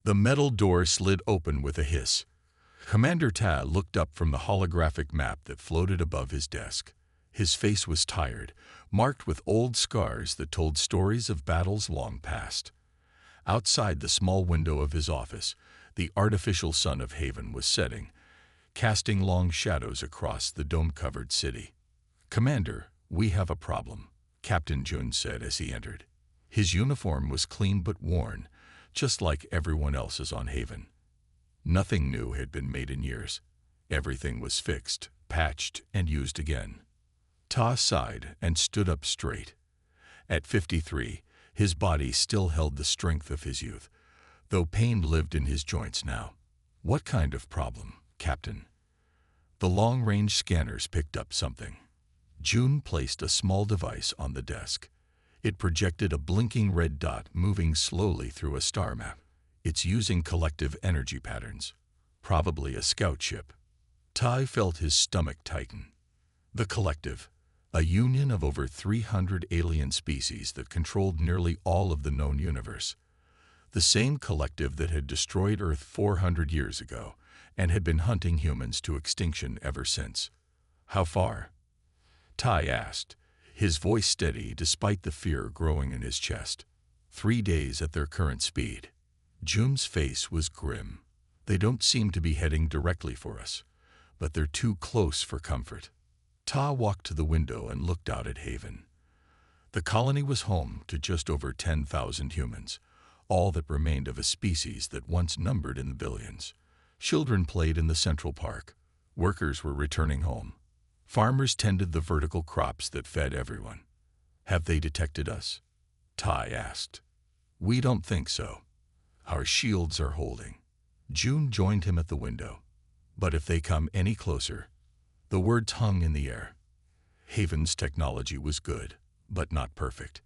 The metal door slid open with a hiss. Commander Ta looked up from the holographic map that floated above his desk. His face was tired, marked with old scars that told stories of battles long past. Outside the small window of his office, the artificial sun of Haven was setting, casting long shadows across the dome-covered city. "Commander, we have a problem," Captain Jun said as he entered. His uniform was clean but worn, just like everyone else's on Haven. Nothing new had been made in years. Everything was fixed, patched, and used again. Ta sighed and stood up straight. At 53, his body still held the strength of his youth, though pain lived in his joints now. "What kind of problem, Captain?" The long-range scanners picked up something. June placed a small device on the desk. It projected a blinking red dot moving slowly through a star map. "It's using collective energy patterns. Probably a scout ship." Tai felt his stomach tighten. The Collective, a union of over 300 alien species that controlled nearly all of the known universe. The same collective that had destroyed Earth 400 years ago and had been hunting humans to extinction ever since. "How far?" Tai asked, his voice steady despite the fear growing in his chest. 3 days at their current speed." June's face was grim. "They don't seem to be heading directly for us, but they're too close for comfort." Ta walked to the window and looked out at Haven. The colony was home to just over 10,000 humans, all that remained of a species that once numbered in the billions. Children played in the Central Park. Workers were returning home. Farmers tended the vertical crops that fed everyone. "Have they detected us?" Tai asked. "We don't think so. Our shields are holding." June joined him at the window. "But if they come any closer..." The words hung in the air. Haven's technology was good, but not perfect.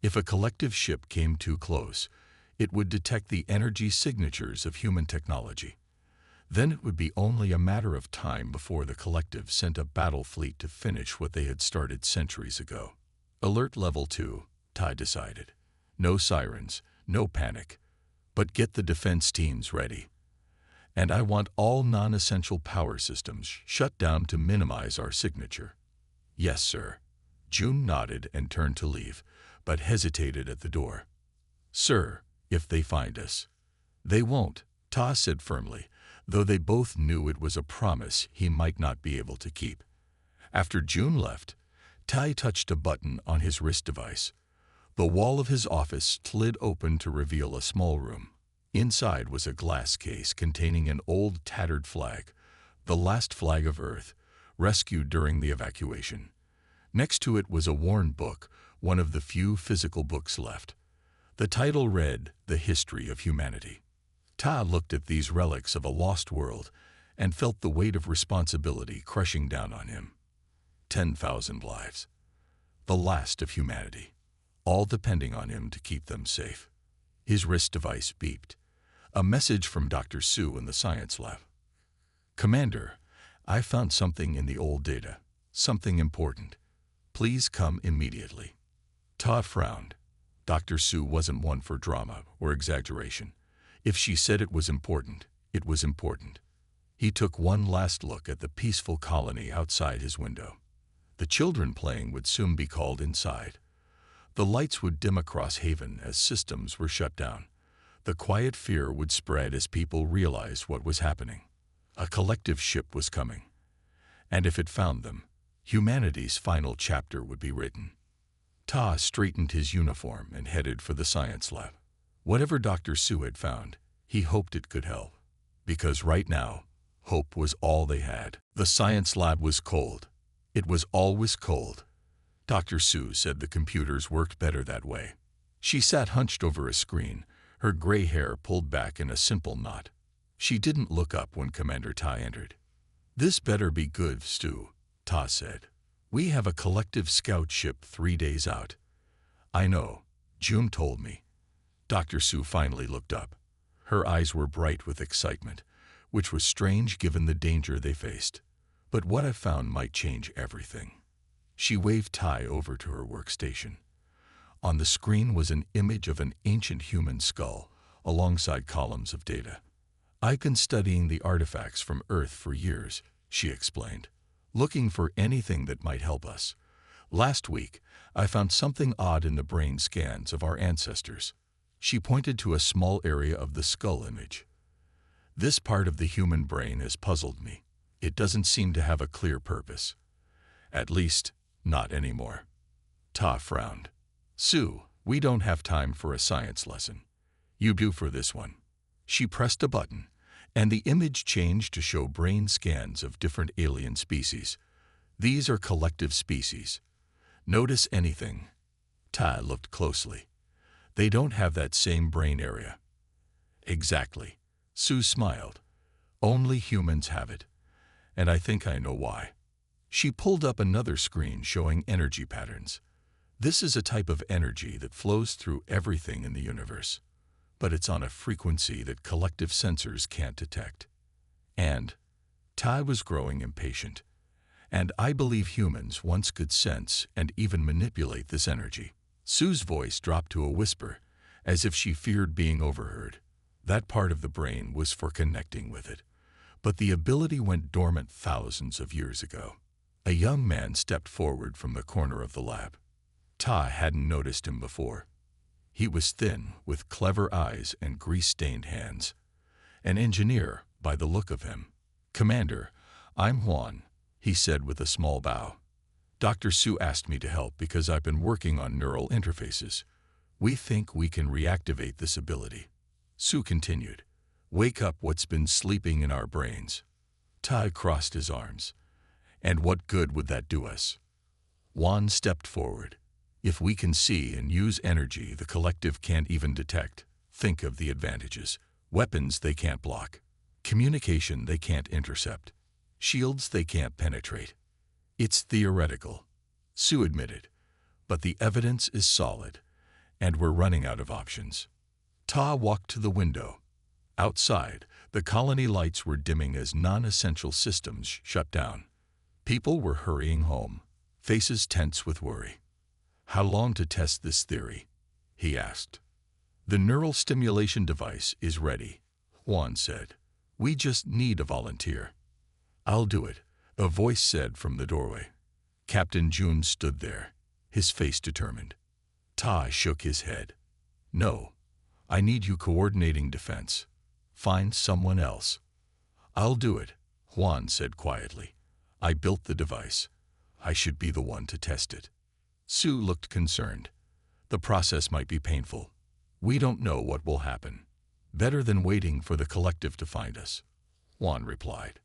If a collective ship came too close, it would detect the energy signatures of human technology. Then it would be only a matter of time before the collective sent a battle fleet to finish what they had started centuries ago. "Alert level 2, Tai decided. "No sirens, no panic, but get the defense teams ready. And I want all non-essential power systems shut down to minimize our signature." "Yes, sir." June nodded and turned to leave, but hesitated at the door. "Sir, if they find us..." "They won't," Ta said firmly, though they both knew it was a promise he might not be able to keep. After June left, Tai touched a button on his wrist device. The wall of his office slid open to reveal a small room. Inside was a glass case containing an old tattered flag, the last flag of Earth, rescued during the evacuation. Next to it was a worn book, one of the few physical books left. The title read, "The History of Humanity." Ta looked at these relics of a lost world and felt the weight of responsibility crushing down on him. 10,000 lives. The last of humanity, all depending on him to keep them safe. His wrist device beeped. A message from Dr. Sue in the science lab. "Commander, I found something in the old data, something important. Please come immediately." Ta frowned. Dr. Sue wasn't one for drama or exaggeration. If she said it was important, it was important. He took one last look at the peaceful colony outside his window. The children playing would soon be called inside. The lights would dim across Haven as systems were shut down. The quiet fear would spread as people realized what was happening. A collective ship was coming. And if it found them, humanity's final chapter would be written. Ta straightened his uniform and headed for the science lab. Whatever Dr. Sue had found, he hoped it could help. Because right now, hope was all they had. The science lab was cold. It was always cold. Dr. Sue said the computers worked better that way. She sat hunched over a screen, her gray hair pulled back in a simple knot. She didn't look up when Commander Ta entered. "This better be good, Stu," Ta said. "We have a collective scout ship 3 days out." "I know. June told me." Dr. Sue finally looked up. Her eyes were bright with excitement, which was strange given the danger they faced. "But what I found might change everything." She waved Tai over to her workstation. On the screen was an image of an ancient human skull, alongside columns of data. "I've been studying the artifacts from Earth for years," she explained, "looking for anything that might help us. Last week, I found something odd in the brain scans of our ancestors." She pointed to a small area of the skull image. "This part of the human brain has puzzled me. It doesn't seem to have a clear purpose. At least, not anymore." Ta frowned. "Sue, we don't have time for a science lesson. You do for this one." She pressed a button, and the image changed to show brain scans of different alien species. "These are collective species. Notice anything?" Ta looked closely. "They don't have that same brain area." "Exactly." Sue smiled. "Only humans have it. And I think I know why." She pulled up another screen showing energy patterns. "This is a type of energy that flows through everything in the universe, but it's on a frequency that collective sensors can't detect." And Ty was growing impatient. "And I believe humans once could sense and even manipulate this energy." Sue's voice dropped to a whisper, as if she feared being overheard. "That part of the brain was for connecting with it, but the ability went dormant thousands of years ago." A young man stepped forward from the corner of the lab. Ta hadn't noticed him before. He was thin, with clever eyes and grease-stained hands. An engineer, by the look of him. "Commander, I'm Juan," he said with a small bow. "Dr. Sue asked me to help because I've been working on neural interfaces. We think we can reactivate this ability." Sue continued, "Wake up what's been sleeping in our brains." Ta crossed his arms. "And what good would that do us?" Juan stepped forward. "If we can see and use energy the collective can't even detect, think of the advantages. Weapons they can't block. Communication they can't intercept. Shields they can't penetrate. It's theoretical," Sue admitted, "but the evidence is solid, and we're running out of options." Ta walked to the window. Outside, the colony lights were dimming as non-essential systems shut down. People were hurrying home, faces tense with worry. "How long to test this theory?" he asked. "The neural stimulation device is ready," Juan said. "We just need a volunteer." "I'll do it," a voice said from the doorway. Captain June stood there, his face determined. Ta shook his head. "No, I need you coordinating defense. Find someone else." "I'll do it," Juan said quietly. "I built the device. I should be the one to test it." Sue looked concerned. "The process might be painful. We don't know what will happen." "Better than waiting for the collective to find us," Juan replied.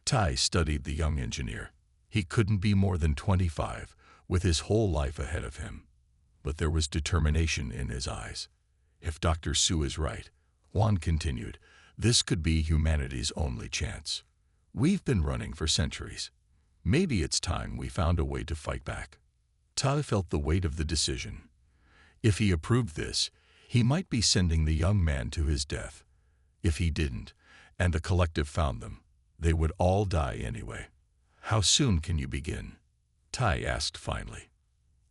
Tai studied the young engineer. He couldn't be more than 25, with his whole life ahead of him. But there was determination in his eyes. "If Dr. Sue is right," Juan continued, "this could be humanity's only chance. We've been running for centuries. Maybe it's time we found a way to fight back." Tai felt the weight of the decision. If he approved this, he might be sending the young man to his death. If he didn't, and the collective found them, they would all die anyway. "How soon can you begin?" Tai asked finally.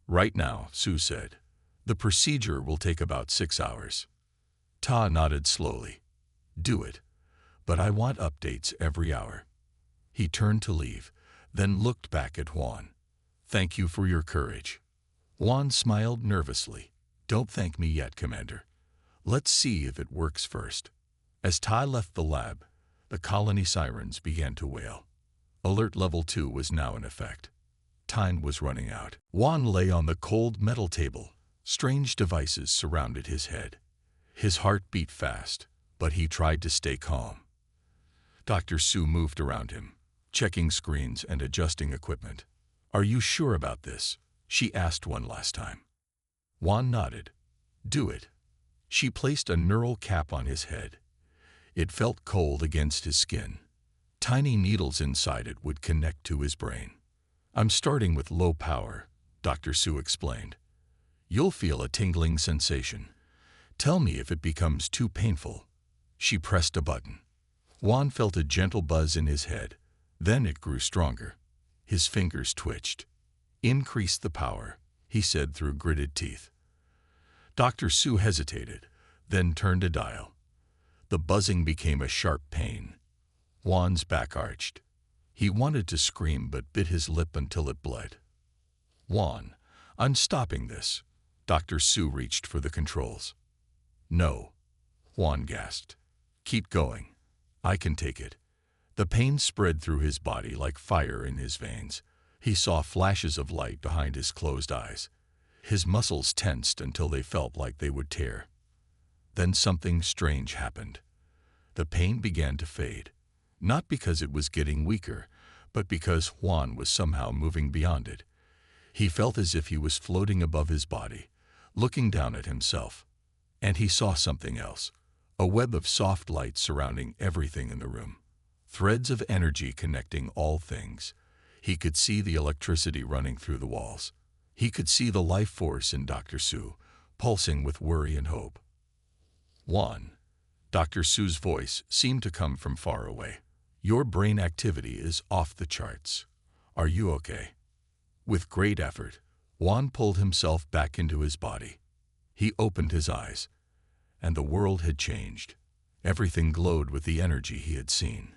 "Right now," Sue said. "The procedure will take about 6 hours." Ta nodded slowly. "Do it. But I want updates every hour." He turned to leave, then looked back at Juan. "Thank you for your courage." Juan smiled nervously. "Don't thank me yet, Commander. Let's see if it works first." As Tai left the lab, the colony sirens began to wail. Alert Level 2 was now in effect. Time was running out. Juan lay on the cold metal table. Strange devices surrounded his head. His heart beat fast, but he tried to stay calm. Dr. Sue moved around him, checking screens and adjusting equipment. "Are you sure about this?" she asked one last time. Juan nodded. "Do it." She placed a neural cap on his head. It felt cold against his skin. Tiny needles inside it would connect to his brain. "I'm starting with low power," Dr. Sue explained. "You'll feel a tingling sensation. Tell me if it becomes too painful." She pressed a button. Juan felt a gentle buzz in his head. Then it grew stronger. His fingers twitched. "Increase the power," he said through gritted teeth. Dr. Sue hesitated, then turned a dial. The buzzing became a sharp pain. Juan's back arched. He wanted to scream but bit his lip until it bled. Juan, I'm stopping this. Dr. Sue reached for the controls. No, Juan gasped. Keep going. I can take it. The pain spread through his body like fire in his veins. He saw flashes of light behind his closed eyes. His muscles tensed until they felt like they would tear. Then something strange happened. The pain began to fade, not because it was getting weaker, but because Juan was somehow moving beyond it. He felt as if he was floating above his body, looking down at himself. And he saw something else, a web of soft light surrounding everything in the room. Threads of energy connecting all things. He could see the electricity running through the walls. He could see the life force in Dr. Sue, pulsing with worry and hope. Juan, Dr. Sue's voice seemed to come from far away. Your brain activity is off the charts. Are you okay? With great effort, Juan pulled himself back into his body. He opened his eyes, and the world had changed. Everything glowed with the energy he had seen.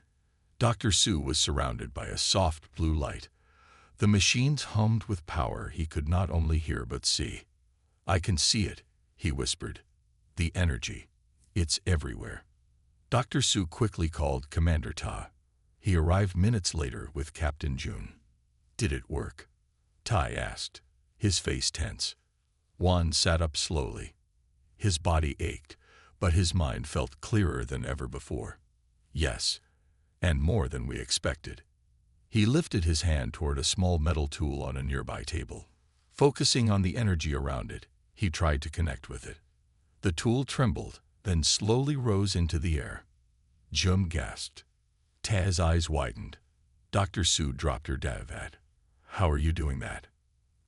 Dr. Sue was surrounded by a soft blue light. The machines hummed with power he could not only hear but see. I can see it, he whispered. The energy. It's everywhere. Dr. Sue quickly called Commander Ta. He arrived minutes later with Captain June. Did it work? Tai asked, his face tense. Juan sat up slowly. His body ached, but his mind felt clearer than ever before. Yes, and more than we expected. He lifted his hand toward a small metal tool on a nearby table. Focusing on the energy around it, he tried to connect with it. The tool trembled, then slowly rose into the air. Jum gasped. Ta's eyes widened. Dr. Sue dropped her davad. How are you doing that?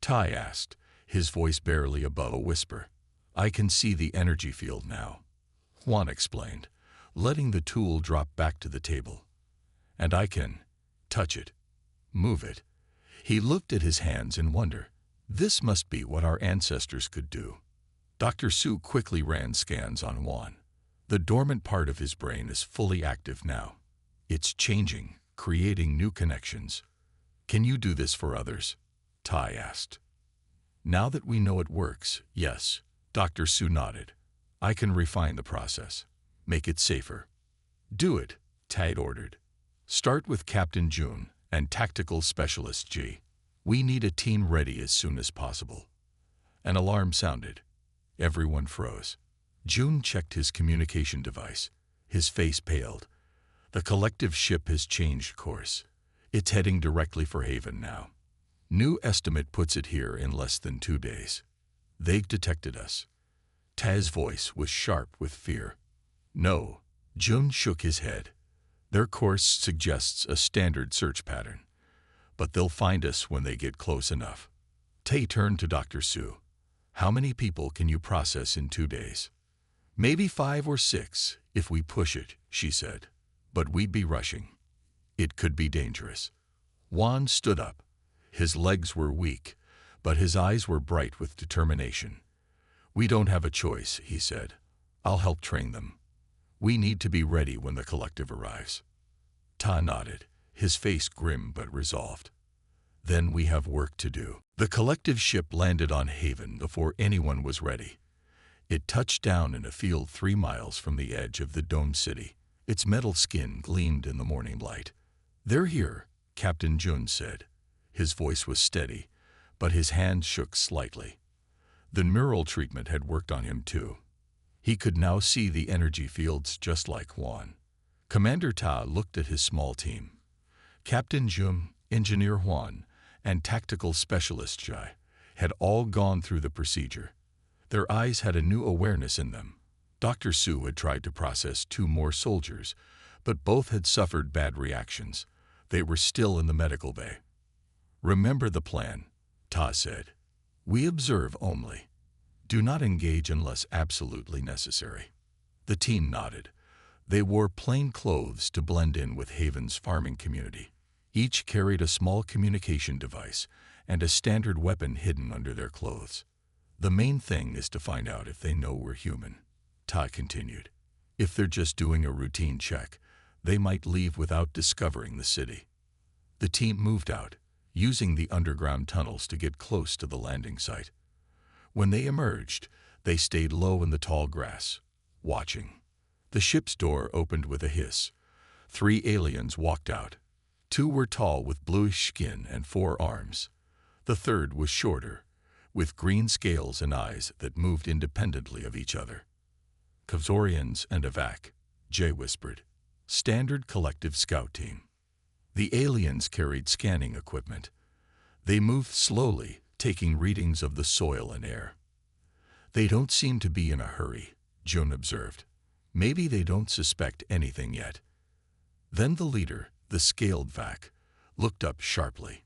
Tai asked, his voice barely above a whisper. I can see the energy field now, Juan explained, letting the tool drop back to the table. And I can touch it, move it. He looked at his hands in wonder. This must be what our ancestors could do. Dr. Sue quickly ran scans on Juan. The dormant part of his brain is fully active now. It's changing, creating new connections. Can you do this for others? Tai asked. Now that we know it works, yes, Dr. Sue nodded. I can refine the process, make it safer. Do it, Tai ordered. Start with Captain June and Tactical Specialist G. We need a team ready as soon as possible. An alarm sounded. Everyone froze. June checked his communication device. His face paled. The collective ship has changed course. It's heading directly for Haven now. New estimate puts it here in less than 2 days. They've detected us. Ta's voice was sharp with fear. No, June shook his head. Their course suggests a standard search pattern, but they'll find us when they get close enough. Tay turned to Dr. Sue. How many people can you process in 2 days? Maybe 5 or 6, if we push it, she said. But we'd be rushing. It could be dangerous. Juan stood up. His legs were weak, but his eyes were bright with determination. We don't have a choice, he said. I'll help train them. We need to be ready when the collective arrives. Ta nodded, his face grim but resolved. Then we have work to do. The collective ship landed on Haven before anyone was ready. It touched down in a field 3 miles from the edge of the domed city. Its metal skin gleamed in the morning light. They're here, Captain Jun said. His voice was steady, but his hand shook slightly. The neural treatment had worked on him too. He could now see the energy fields just like Juan. Commander Ta looked at his small team. Captain Jun, Engineer Juan, and Tactical Specialist Jai had all gone through the procedure. Their eyes had a new awareness in them. Dr. Sue had tried to process 2 more soldiers, but both had suffered bad reactions. They were still in the medical bay. Remember the plan, Ta said. We observe only. Do not engage unless absolutely necessary. The team nodded. They wore plain clothes to blend in with Haven's farming community. Each carried a small communication device and a standard weapon hidden under their clothes. The main thing is to find out if they know we're human. Todd continued. If they're just doing a routine check, they might leave without discovering the city. The team moved out, using the underground tunnels to get close to the landing site. When they emerged, they stayed low in the tall grass, watching. The ship's door opened with a hiss. 3 aliens walked out. 2 were tall with bluish skin and 4 arms. The third was shorter, with green scales and eyes that moved independently of each other. Kavzorians and Avak, Jay whispered. Standard collective scout team. The aliens carried scanning equipment. They moved slowly, taking readings of the soil and air. They don't seem to be in a hurry, June observed. Maybe they don't suspect anything yet. Then the leader, the scaled Vac, looked up sharply.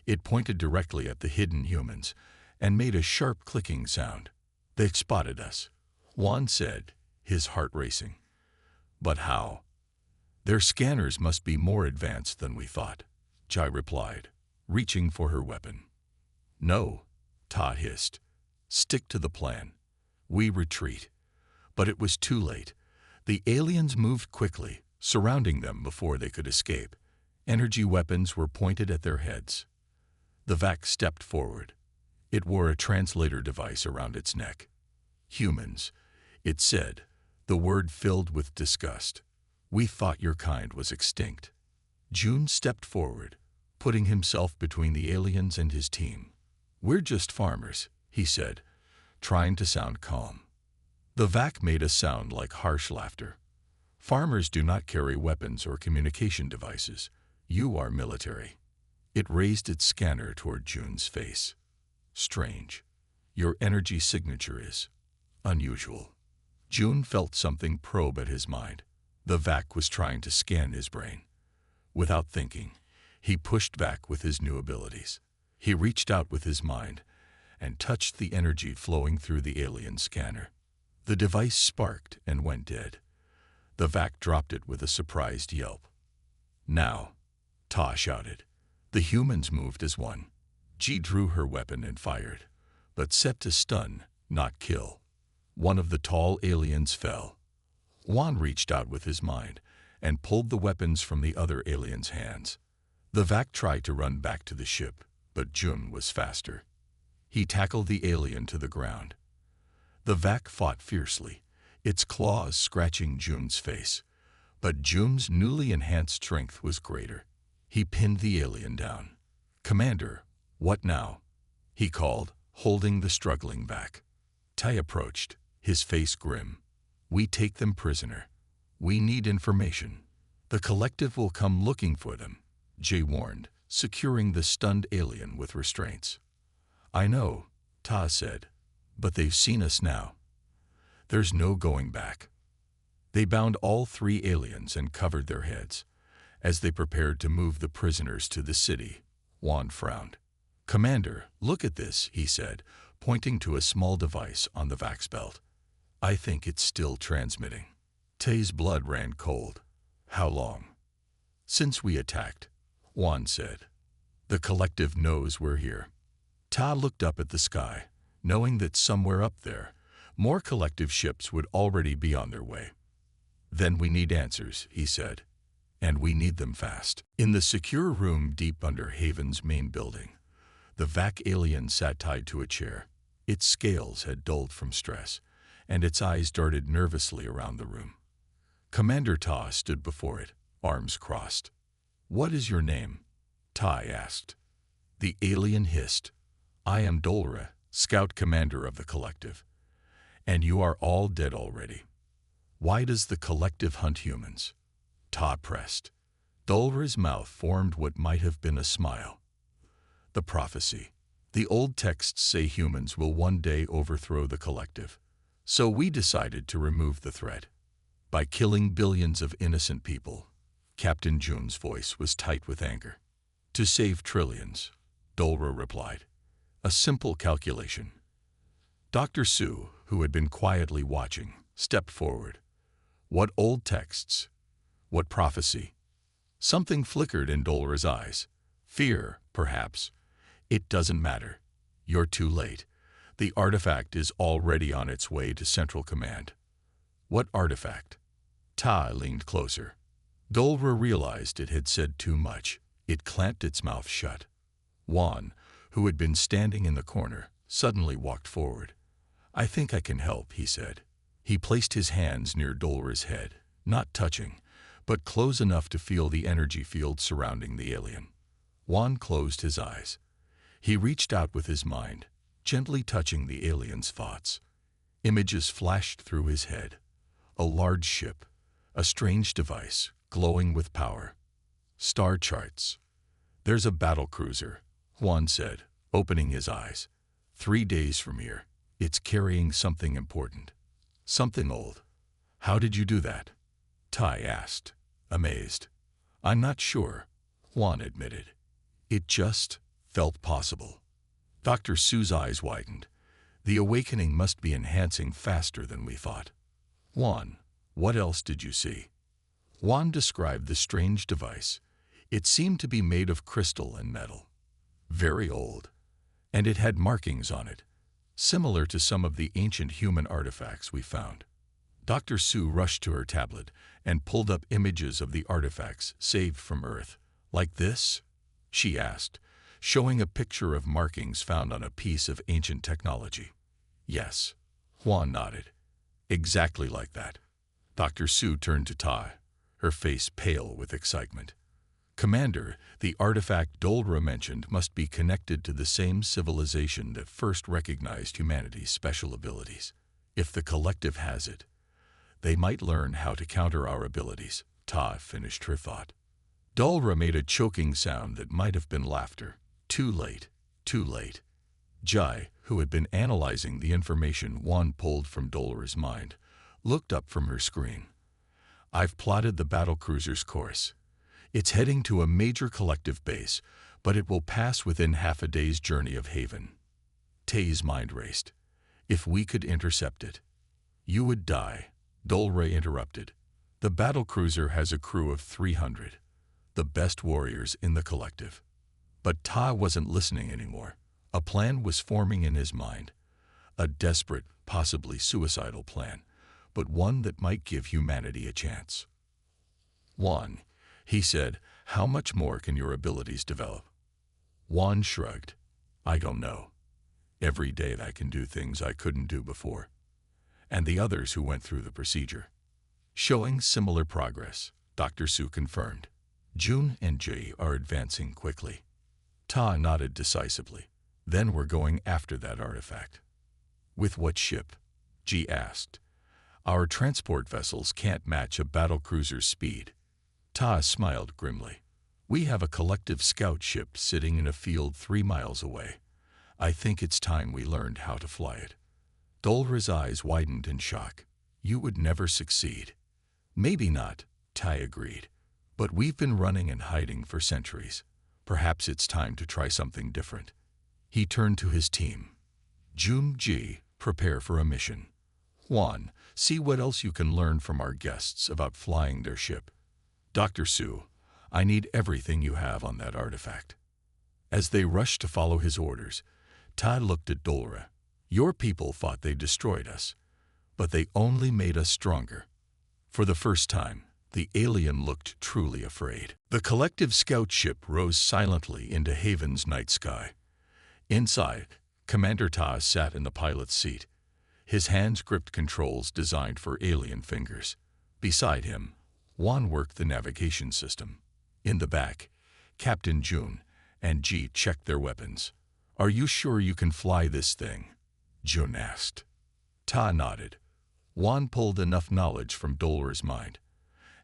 It pointed directly at the hidden humans and made a sharp clicking sound. They spotted us, Juan said, his heart racing. But how? Their scanners must be more advanced than we thought, Jai replied, reaching for her weapon. No, Todd hissed. Stick to the plan. We retreat. But it was too late. The aliens moved quickly, surrounding them before they could escape. Energy weapons were pointed at their heads. The Vac stepped forward. It wore a translator device around its neck. Humans, it said, the word filled with disgust. We thought your kind was extinct. June stepped forward, putting himself between the aliens and his team. We're just farmers, he said, trying to sound calm. The Vac made a sound like harsh laughter. Farmers do not carry weapons or communication devices. You are military. It raised its scanner toward June's face. Strange. Your energy signature is unusual. June felt something probe at his mind. The Vac was trying to scan his brain. Without thinking, he pushed back with his new abilities. He reached out with his mind and touched the energy flowing through the alien scanner. The device sparked and went dead. The Vac dropped it with a surprised yelp. Now, Ta shouted. The humans moved as one. Ji drew her weapon and fired, but set to stun, not kill. One of the tall aliens fell. Juan reached out with his mind and pulled the weapons from the other alien's hands. The Vac tried to run back to the ship, but Jun was faster. He tackled the alien to the ground. The Vac fought fiercely, its claws scratching Jun's face. But Jun's newly enhanced strength was greater. He pinned the alien down. Commander, what now? He called, holding the struggling Vac. Tai approached, his face grim. We take them prisoner. We need information. The collective will come looking for them, Jay warned, securing the stunned alien with restraints. I know, Ta said, but they've seen us now. There's no going back. They bound all 3 aliens and covered their heads. As they prepared to move the prisoners to the city, Juan frowned. Commander, look at this, he said, pointing to a small device on the Vax belt. I think it's still transmitting. Tay's blood ran cold. How long? Since we attacked, Juan said. The collective knows we're here. Ta looked up at the sky, knowing that somewhere up there, more collective ships would already be on their way. Then we need answers, he said. And we need them fast. In the secure room deep under Haven's main building, the Vac alien sat tied to a chair. Its scales had dulled from stress, and its eyes darted nervously around the room. Commander Ta stood before it, arms crossed. What is your name? Tai asked. The alien hissed. I am Dolra, scout commander of the collective. And you are all dead already. Why does the collective hunt humans? Ta pressed. Dolra's mouth formed what might have been a smile. The prophecy. The old texts say humans will one day overthrow the collective. So we decided to remove the threat. By killing billions of innocent people. Captain Jun's voice was tight with anger. To save trillions, Dolra replied. A simple calculation. Dr. Su, who had been quietly watching, stepped forward. What old texts? What prophecy? Something flickered in Dolra's eyes. Fear, perhaps. It doesn't matter. You're too late. The artifact is already on its way to Central Command. What artifact? Ta leaned closer. Dolra realized it had said too much. It clamped its mouth shut. Juan, who had been standing in the corner, suddenly walked forward. I think I can help, he said. He placed his hands near Dolra's head, not touching, but close enough to feel the energy field surrounding the alien. Juan closed his eyes. He reached out with his mind, gently touching the alien's thoughts. Images flashed through his head. A large ship, a strange device, glowing with power. Star charts. There's a battle cruiser, Juan said, opening his eyes. 3 days from here, it's carrying something important. Something old. How did you do that? Tai asked, amazed. I'm not sure, Juan admitted. It just felt possible. Dr. Su's eyes widened. The awakening must be enhancing faster than we thought. Juan, what else did you see? Juan described the strange device. It seemed to be made of crystal and metal. Very old. And it had markings on it, similar to some of the ancient human artifacts we found. Dr. Su rushed to her tablet and pulled up images of the artifacts saved from Earth. Like this? She asked, showing a picture of markings found on a piece of ancient technology. Yes, Juan nodded. Exactly like that. Dr. Su turned to Tai, her face pale with excitement. Commander, the artifact Dolra mentioned must be connected to the same civilization that first recognized humanity's special abilities. If the collective has it, they might learn how to counter our abilities, Ta finished her thought. Dolra made a choking sound that might have been laughter. Too late, too late. Jai, who had been analyzing the information Juan pulled from Dolra's mind, looked up from her screen. I've plotted the battlecruiser's course. It's heading to a major collective base, but it will pass within half a day's journey of Haven. Tay's mind raced. If we could intercept it. You would die, Dolra interrupted. The battlecruiser has a crew of 300, the best warriors in the collective. But Ta wasn't listening anymore. A plan was forming in his mind. A desperate, possibly suicidal plan, but one that might give humanity a chance. Juan, he said, how much more can your abilities develop? Juan shrugged. I don't know. Every day I can do things I couldn't do before. And the others who went through the procedure. Showing similar progress, Dr. Su confirmed. June and Jay are advancing quickly. Ta nodded decisively. Then we're going after that artifact. With what ship? Ji asked. Our transport vessels can't match a battlecruiser's speed. Ta smiled grimly. We have a collective scout ship sitting in a field 3 miles away. I think it's time we learned how to fly it. Dolra's eyes widened in shock. You would never succeed. Maybe not, Tai agreed. But we've been running and hiding for centuries. Perhaps it's time to try something different. He turned to his team. June Ji, prepare for a mission. Juan, see what else you can learn from our guests about flying their ship. Dr. Su, I need everything you have on that artifact. As they rushed to follow his orders, Ta looked at Dolra. Your people thought they destroyed us, but they only made us stronger. For the first time, the alien looked truly afraid. The collective scout ship rose silently into Haven's night sky. Inside, Commander Ta sat in the pilot's seat. His hands gripped controls designed for alien fingers. Beside him, Juan worked the navigation system. In the back, Captain Jun and Ji checked their weapons. Are you sure you can fly this thing? Jun asked. Ta nodded. Juan pulled enough knowledge from Dolra's mind.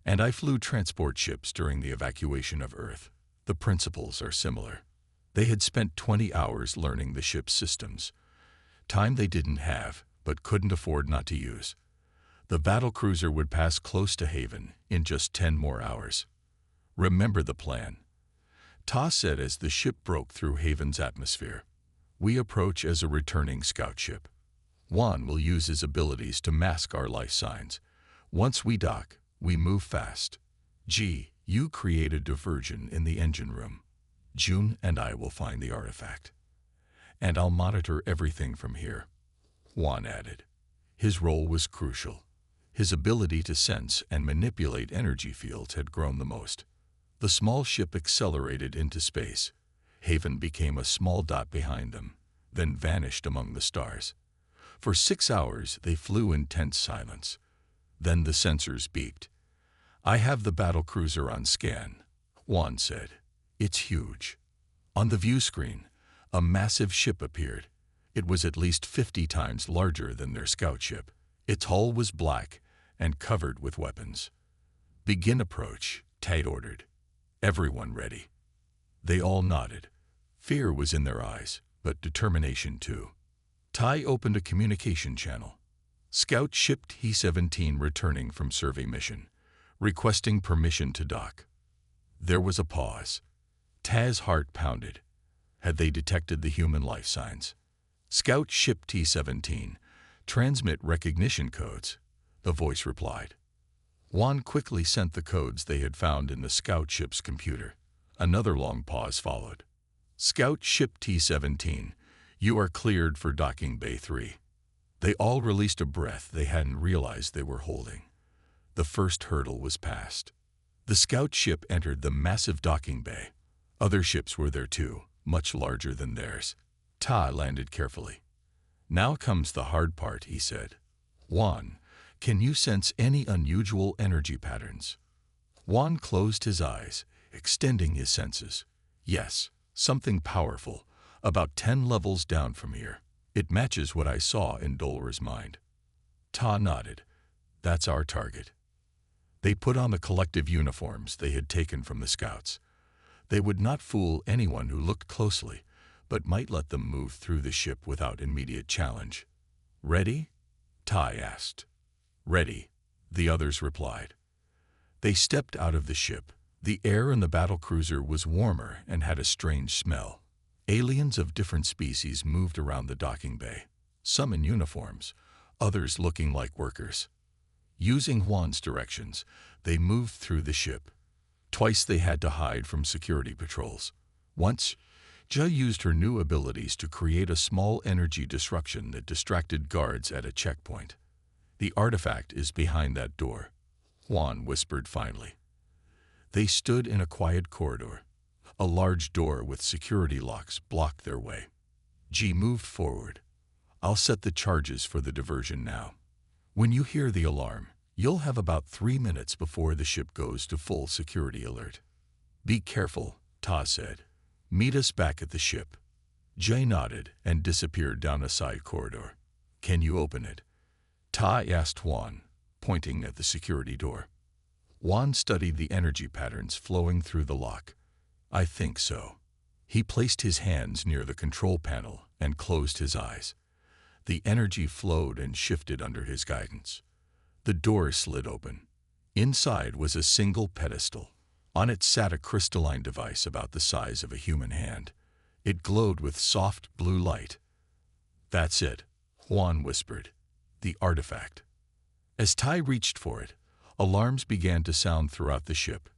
And I flew transport ships during the evacuation of Earth. The principles are similar. They had spent 20 hours learning the ship's systems. Time they didn't have, but couldn't afford not to use. The battlecruiser would pass close to Haven in just 10 more hours. Remember the plan. Ta said as the ship broke through Haven's atmosphere. We approach as a returning scout ship. Juan will use his abilities to mask our life signs. Once we dock, we move fast. Ji, you create a diversion in the engine room. Jun and I will find the artifact. And I'll monitor everything from here, Juan added. His role was crucial. His ability to sense and manipulate energy fields had grown the most. The small ship accelerated into space. Haven became a small dot behind them, then vanished among the stars. For 6 hours they flew in tense silence. Then the sensors beeped. "I have the battlecruiser on scan," Juan said. "It's huge." On the view screen, a massive ship appeared. It was at least 50 times larger than their scout ship. Its hull was black and covered with weapons. "Begin approach," Tate ordered. "Everyone ready?" They all nodded. Fear was in their eyes, but determination too. Ty opened a communication channel. "Scout ship T-17 returning from survey mission, requesting permission to dock." There was a pause. Taz's heart pounded. Had they detected the human life signs? "Scout ship T-17, transmit recognition codes," the voice replied. Juan quickly sent the codes they had found in the scout ship's computer. Another long pause followed. "Scout ship T-17, you are cleared for docking Bay 3. They all released a breath they hadn't realized they were holding. The first hurdle was passed. The scout ship entered the massive docking bay. Other ships were there too, much larger than theirs. Ta landed carefully. "Now comes the hard part," he said. "Juan, can you sense any unusual energy patterns?" Juan closed his eyes, extending his senses. "Yes, something powerful, about 10 levels down from here. It matches what I saw in Dolor's mind." Ta nodded. "That's our target." They put on the collective uniforms they had taken from the scouts. They would not fool anyone who looked closely, but might let them move through the ship without immediate challenge. "Ready?" Ty asked. "Ready," the others replied. They stepped out of the ship. The air in the battlecruiser was warmer and had a strange smell. Aliens of different species moved around the docking bay, some in uniforms, others looking like workers. Using Juan's directions, they moved through the ship. Twice they had to hide from security patrols. Once, Ja used her new abilities to create a small energy disruption that distracted guards at a checkpoint. "The artifact is behind that door," Juan whispered finally. They stood in a quiet corridor. A large door with security locks blocked their way. G moved forward. "I'll set the charges for the diversion now. When you hear the alarm, you'll have about 3 minutes before the ship goes to full security alert." "Be careful," Ta said. "Meet us back at the ship." Jay nodded and disappeared down a side corridor. "Can you open it?" Ta asked Juan, pointing at the security door. Juan studied the energy patterns flowing through the lock. "I think so." He placed his hands near the control panel and closed his eyes. The energy flowed and shifted under his guidance. The door slid open. Inside was a single pedestal. On it sat a crystalline device about the size of a human hand. It glowed with soft blue light. "That's it," Juan whispered. "The artifact." As Ty reached for it, alarms began to sound throughout the ship.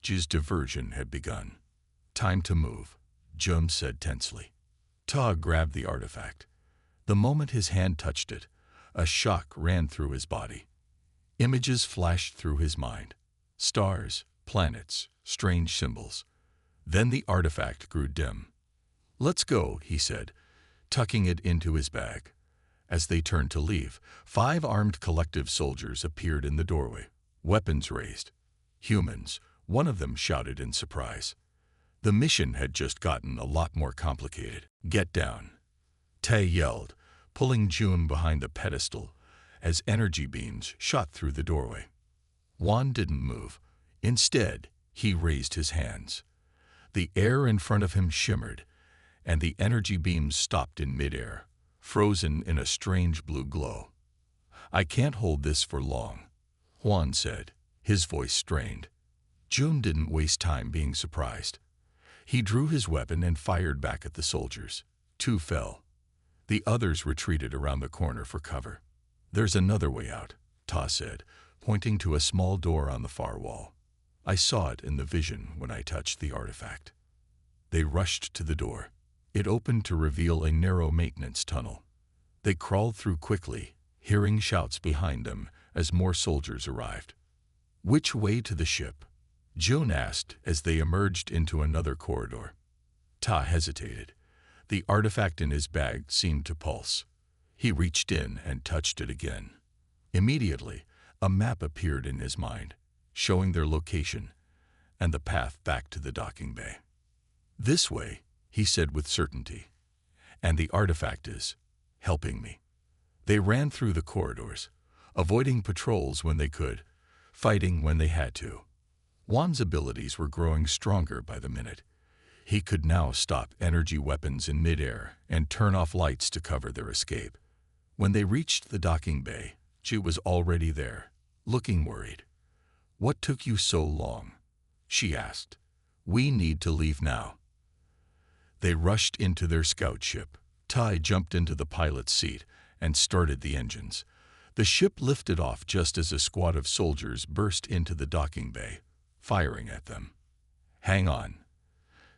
J's diversion had begun. "Time to move," Jum said tensely. Ta grabbed the artifact. The moment his hand touched it, a shock ran through his body. Images flashed through his mind. Stars, planets, strange symbols. Then the artifact grew dim. "Let's go," he said, tucking it into his bag. As they turned to leave, 5 armed collective soldiers appeared in the doorway, weapons raised. "Humans," one of them shouted in surprise. The mission had just gotten a lot more complicated. "Get down," Tay yelled, pulling June behind the pedestal as energy beams shot through the doorway. Juan didn't move. Instead, he raised his hands. The air in front of him shimmered, and the energy beams stopped in midair, frozen in a strange blue glow. "I can't hold this for long," Juan said, his voice strained. June didn't waste time being surprised. He drew his weapon and fired back at the soldiers. 2 fell. The others retreated around the corner for cover. "There's another way out," Ta said, pointing to a small door on the far wall. "I saw it in the vision when I touched the artifact." They rushed to the door. It opened to reveal a narrow maintenance tunnel. They crawled through quickly, hearing shouts behind them as more soldiers arrived. "Which way to the ship?" Joan asked as they emerged into another corridor. Ta hesitated. The artifact in his bag seemed to pulse. He reached in and touched it again. Immediately, a map appeared in his mind, showing their location and the path back to the docking bay. "This way," he said with certainty. "And the artifact is helping me." They ran through the corridors, avoiding patrols when they could, fighting when they had to. Juan's abilities were growing stronger by the minute. He could now stop energy weapons in midair and turn off lights to cover their escape. When they reached the docking bay, she was already there, looking worried. "What took you so long?" she asked. "We need to leave now." They rushed into their scout ship. Ty jumped into the pilot's seat and started the engines. The ship lifted off just as a squad of soldiers burst into the docking bay, firing at them. "Hang on,"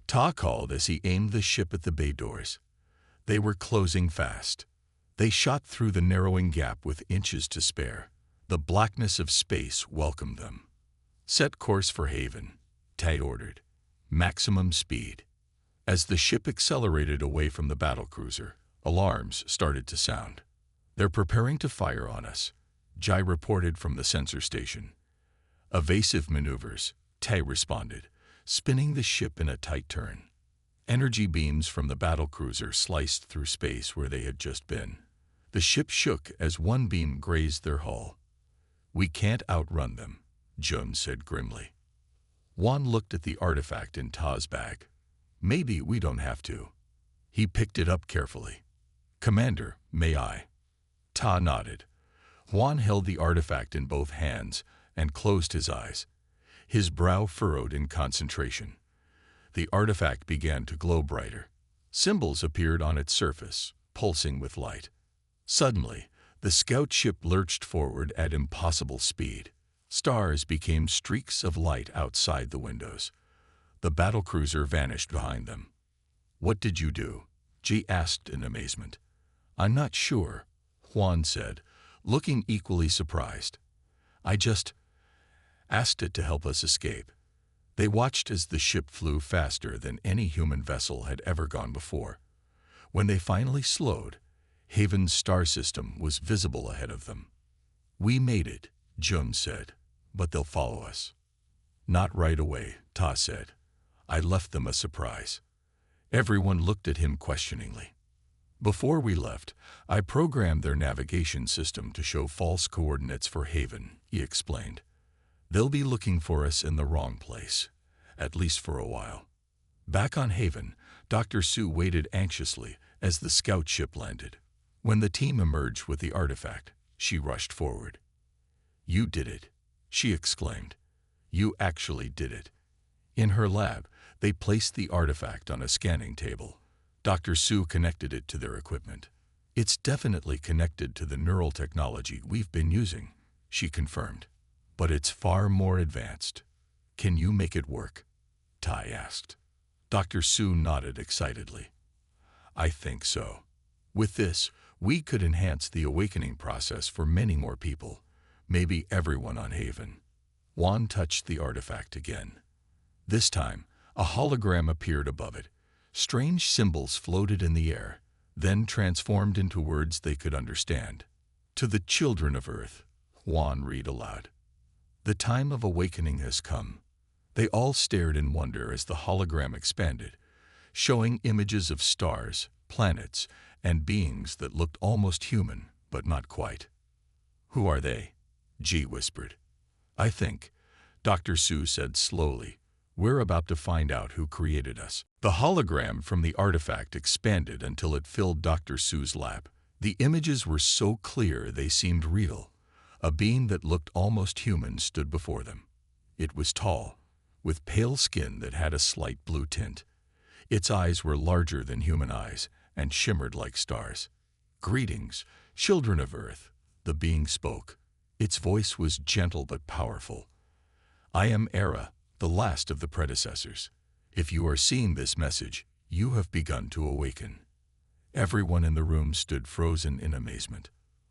Ta called as he aimed the ship at the bay doors. They were closing fast. They shot through the narrowing gap with inches to spare. The blackness of space welcomed them. "Set course for Haven," Ta ordered. "Maximum speed." As the ship accelerated away from the battlecruiser, alarms started to sound. "They're preparing to fire on us," Jai reported from the sensor station. "Evasive maneuvers," Ta responded, spinning the ship in a tight turn. Energy beams from the battlecruiser sliced through space where they had just been. The ship shook as one beam grazed their hull. "We can't outrun them," Jones said grimly. Juan looked at the artifact in Ta's bag. "Maybe we don't have to." He picked it up carefully. "Commander, may I?" Ta nodded. Juan held the artifact in both hands and closed his eyes. His brow furrowed in concentration. The artifact began to glow brighter. Symbols appeared on its surface, pulsing with light. Suddenly, the scout ship lurched forward at impossible speed. Stars became streaks of light outside the windows. The battlecruiser vanished behind them. "What did you do?" G asked in amazement. "I'm not sure," Juan said, looking equally surprised. "I just asked it to help us escape." They watched as the ship flew faster than any human vessel had ever gone before. When they finally slowed, Haven's star system was visible ahead of them. "We made it," Jones said, "but they'll follow us." "Not right away," Ta said. "I left them a surprise." Everyone looked at him questioningly. "Before we left, I programmed their navigation system to show false coordinates for Haven," he explained. "They'll be looking for us in the wrong place, at least for a while." Back on Haven, Dr. Sue waited anxiously as the scout ship landed. When the team emerged with the artifact, she rushed forward. "You did it," she exclaimed. "You actually did it." In her lab, they placed the artifact on a scanning table. Dr. Sue connected it to their equipment. "It's definitely connected to the neural technology we've been using," she confirmed. "But it's far more advanced. Can you make it work?" Ty asked. Dr. Sue nodded excitedly. "I think so. With this, we could enhance the awakening process for many more people, maybe everyone on Haven." Juan touched the artifact again. This time, a hologram appeared above it. Strange symbols floated in the air, then transformed into words they could understand. "To the children of Earth," Juan read aloud. "The time of awakening has come." They all stared in wonder as the hologram expanded, showing images of stars, planets, and beings that looked almost human, but not quite. "Who are they?" G whispered. "I think," Dr. Sue said slowly, "we're about to find out who created us." The hologram from the artifact expanded until it filled Dr. Sue's lab. The images were so clear they seemed real. A being that looked almost human stood before them. It was tall, with pale skin that had a slight blue tint. Its eyes were larger than human eyes and shimmered like stars. "Greetings, children of Earth," the being spoke. Its voice was gentle but powerful. "I am Era, the last of the predecessors. If you are seeing this message, you have begun to awaken." Everyone in the room stood frozen in amazement.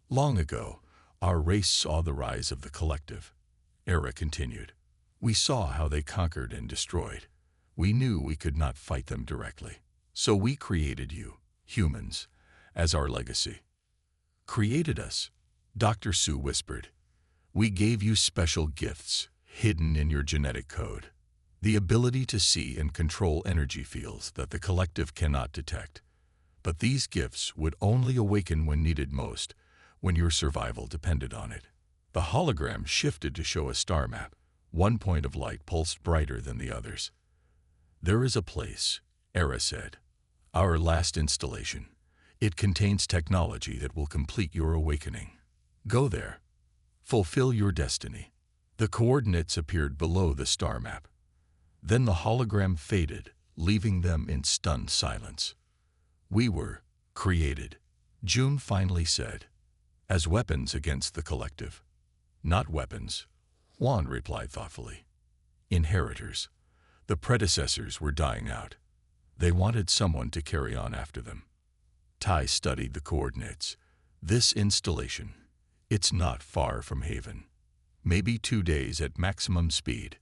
Long ago, Our race saw the rise of the collective. Era continued. We saw how they conquered and destroyed. We knew we could not fight them directly. So we created you, humans, as our legacy. Created us, Dr. Sue whispered. We gave you special gifts, hidden in your genetic code. The ability to see and control energy fields that the collective cannot detect. But these gifts would only awaken when needed most, when your survival depended on it. The hologram shifted to show a star map. One point of light pulsed brighter than the others. There is a place, Era said. Our last installation. It contains technology that will complete your awakening. Go there. Fulfill your destiny. The coordinates appeared below the star map. Then the hologram faded, leaving them in stunned silence. We were created, June finally said, as weapons against the collective. Not weapons, Juan replied thoughtfully. Inheritors. The predecessors were dying out. They wanted someone to carry on after them. Tai studied the coordinates. This installation, it's not far from Haven. Maybe 2 days at maximum speed.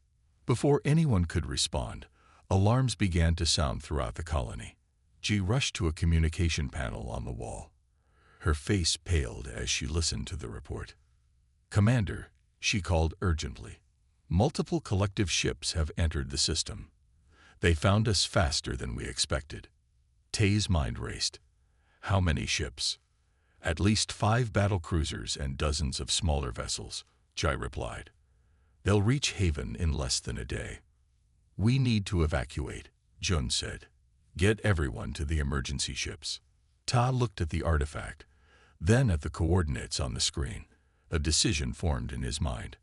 Before anyone could respond, alarms began to sound throughout the colony. She rushed to a communication panel on the wall. Her face paled as she listened to the report. Commander, she called urgently. Multiple collective ships have entered the system. They found us faster than we expected. Tay's mind raced. How many ships? At least 5 battle cruisers and dozens of smaller vessels, Jai replied. They'll reach Haven in less than a day. We need to evacuate, Jun said. Get everyone to the emergency ships. Ta looked at the artifact, then at the coordinates on the screen. A decision formed in his mind.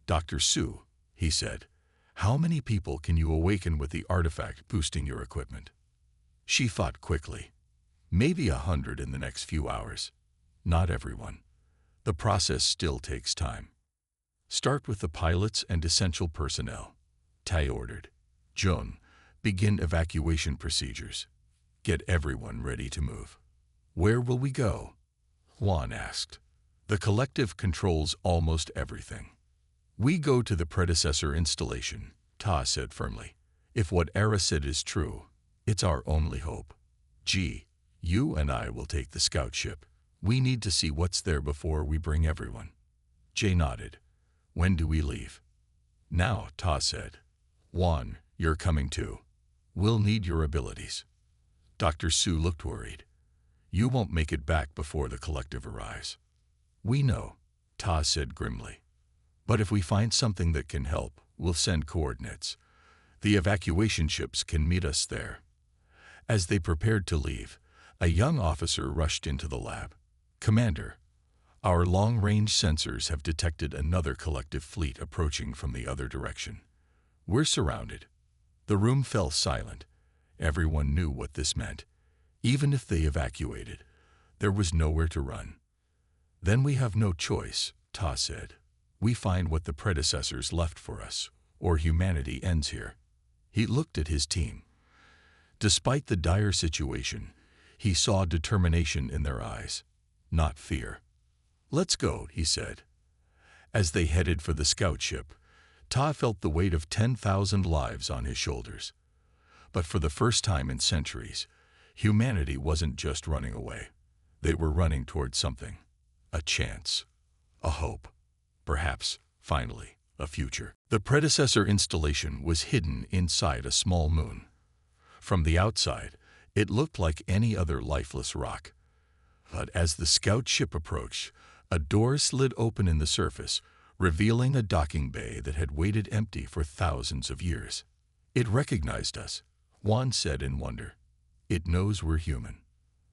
Dr. Sue, he said, how many people can you awaken with the artifact boosting your equipment? She thought quickly. Maybe 100 in the next few hours. Not everyone. The process still takes time. Start with the pilots and essential personnel, Tai ordered. Jun, begin evacuation procedures. Get everyone ready to move. Where will we go? Juan asked. The collective controls almost everything. We go to the predecessor installation, Ta said firmly. If what Era said is true, it's our only hope. Gee, you and I will take the scout ship. We need to see what's there before we bring everyone. Jay nodded. When do we leave? Now, Ta said. Juan, you're coming too. We'll need your abilities. Dr. Sue looked worried. You won't make it back before the collective arrives. We know, Ta said grimly. But if we find something that can help, we'll send coordinates. The evacuation ships can meet us there. As they prepared to leave, a young officer rushed into the lab. Commander, our long-range sensors have detected another collective fleet approaching from the other direction. We're surrounded. The room fell silent. Everyone knew what this meant. Even if they evacuated, there was nowhere to run. Then we have no choice, Ta said. We find what the predecessors left for us, or humanity ends here. He looked at his team. Despite the dire situation, he saw determination in their eyes, not fear. Let's go, he said. As they headed for the scout ship, Ta felt the weight of 10,000 lives on his shoulders. But for the first time in centuries, humanity wasn't just running away. They were running toward something. A chance. A hope. Perhaps, finally, a future. The predecessor installation was hidden inside a small moon. From the outside, it looked like any other lifeless rock. But as the scout ship approached, a door slid open in the surface, revealing a docking bay that had waited empty for thousands of years. It recognized us, Juan said in wonder. It knows we're human.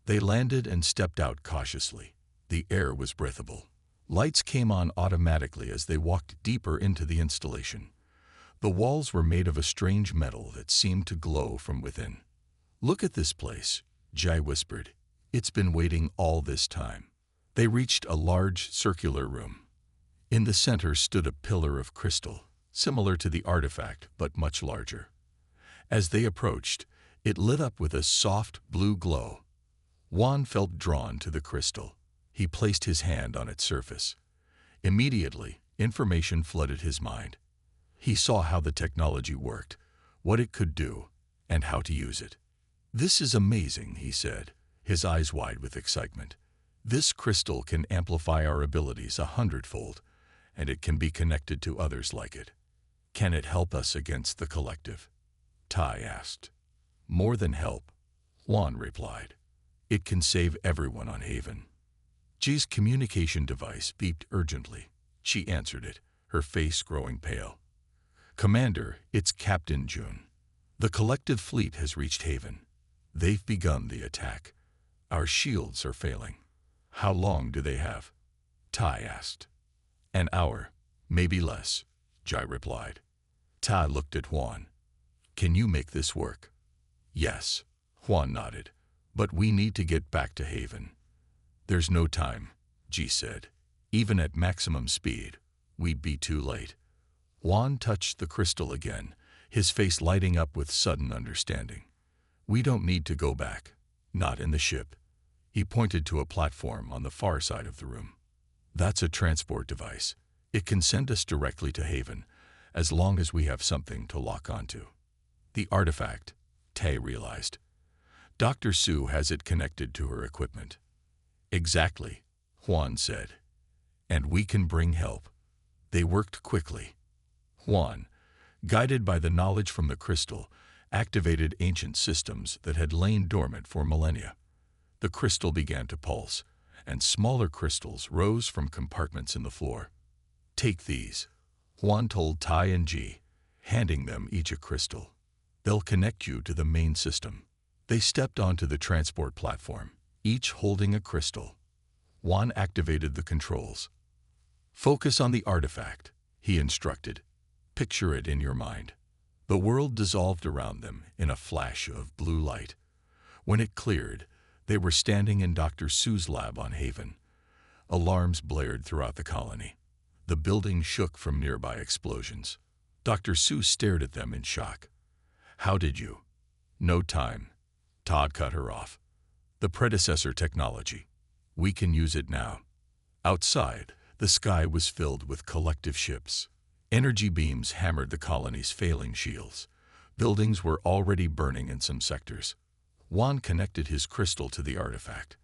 They landed and stepped out cautiously. The air was breathable. Lights came on automatically as they walked deeper into the installation. The walls were made of a strange metal that seemed to glow from within. Look at this place, Jai whispered. It's been waiting all this time. They reached a large circular room. In the center stood a pillar of crystal, similar to the artifact but much larger. As they approached, it lit up with a soft blue glow. Juan felt drawn to the crystal. He placed his hand on its surface. Immediately, information flooded his mind. He saw how the technology worked, what it could do, and how to use it. "This is amazing," he said, his eyes wide with excitement. "This crystal can amplify our abilities 100-fold, and it can be connected to others like it. Can it help us against the collective?" Tai asked. "More than help," Juan replied. "It can save everyone on Haven." Ji's communication device beeped urgently. She answered it, her face growing pale. "Commander, it's Captain Jun. The collective fleet has reached Haven. They've begun the attack. Our shields are failing." "How long do they have?" Tai asked. "An hour, maybe less," Ji replied. Tai looked at Juan. "Can you make this work?" "Yes," Juan nodded. "But we need to get back to Haven." "There's no time," Ji said. "Even at maximum speed, we'd be too late." Juan touched the crystal again, his face lighting up with sudden understanding. "We don't need to go back. Not in the ship." He pointed to a platform on the far side of the room. "That's a transport device. It can send us directly to Haven, as long as we have something to lock onto." "The artifact," Tay realized. "Dr. Sue has it connected to her equipment." "Exactly," Juan said. "And we can bring help." They worked quickly. Juan, guided by the knowledge from the crystal, activated ancient systems that had lain dormant for millennia. The crystal began to pulse, and smaller crystals rose from compartments in the floor. "Take these," Juan told Tai and Ji, handing them each a crystal. "They'll connect you to the main system." They stepped onto the transport platform, each holding a crystal. Juan activated the controls. "Focus on the artifact," he instructed. "Picture it in your mind." The world dissolved around them in a flash of blue light. When it cleared, they were standing in Dr. Sue's lab on Haven. Alarms blared throughout the colony. The building shook from nearby explosions. Dr. Sue stared at them in shock. "How did you?" "No time." Todd cut her off. "The predecessor technology. We can use it now." Outside, the sky was filled with collective ships. Energy beams hammered the colony's failing shields. Buildings were already burning in some sectors. Juan connected his crystal to the artifact.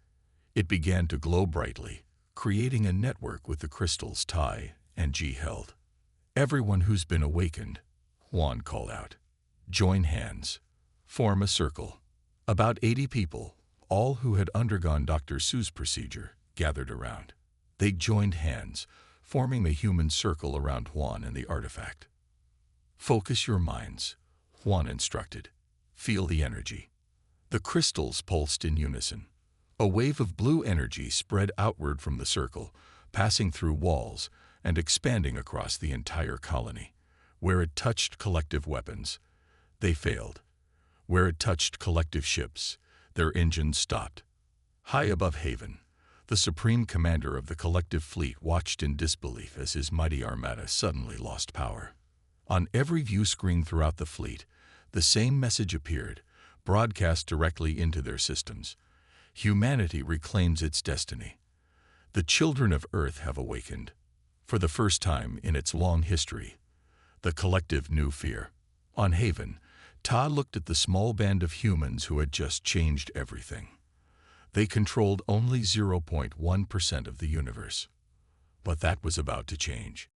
It began to glow brightly, creating a network with the crystals Tai and Ji held. "Everyone who's been awakened," Juan called out. "Join hands. Form a circle." About 80 people, all who had undergone Dr. Sue's procedure, gathered around. They joined hands, forming a human circle around Juan and the artifact. "Focus your minds," Juan instructed. "Feel the energy." The crystals pulsed in unison. A wave of blue energy spread outward from the circle, passing through walls and expanding across the entire colony. Where it touched collective weapons, they failed. Where it touched collective ships, their engines stopped. High above Haven, the supreme commander of the collective fleet watched in disbelief as his mighty armada suddenly lost power. On every view screen throughout the fleet, the same message appeared, broadcast directly into their systems. Humanity reclaims its destiny. The children of Earth have awakened. For the first time in its long history, the collective knew fear. On Haven, Ta looked at the small band of humans who had just changed everything. They controlled only 0.1% of the universe. But that was about to change.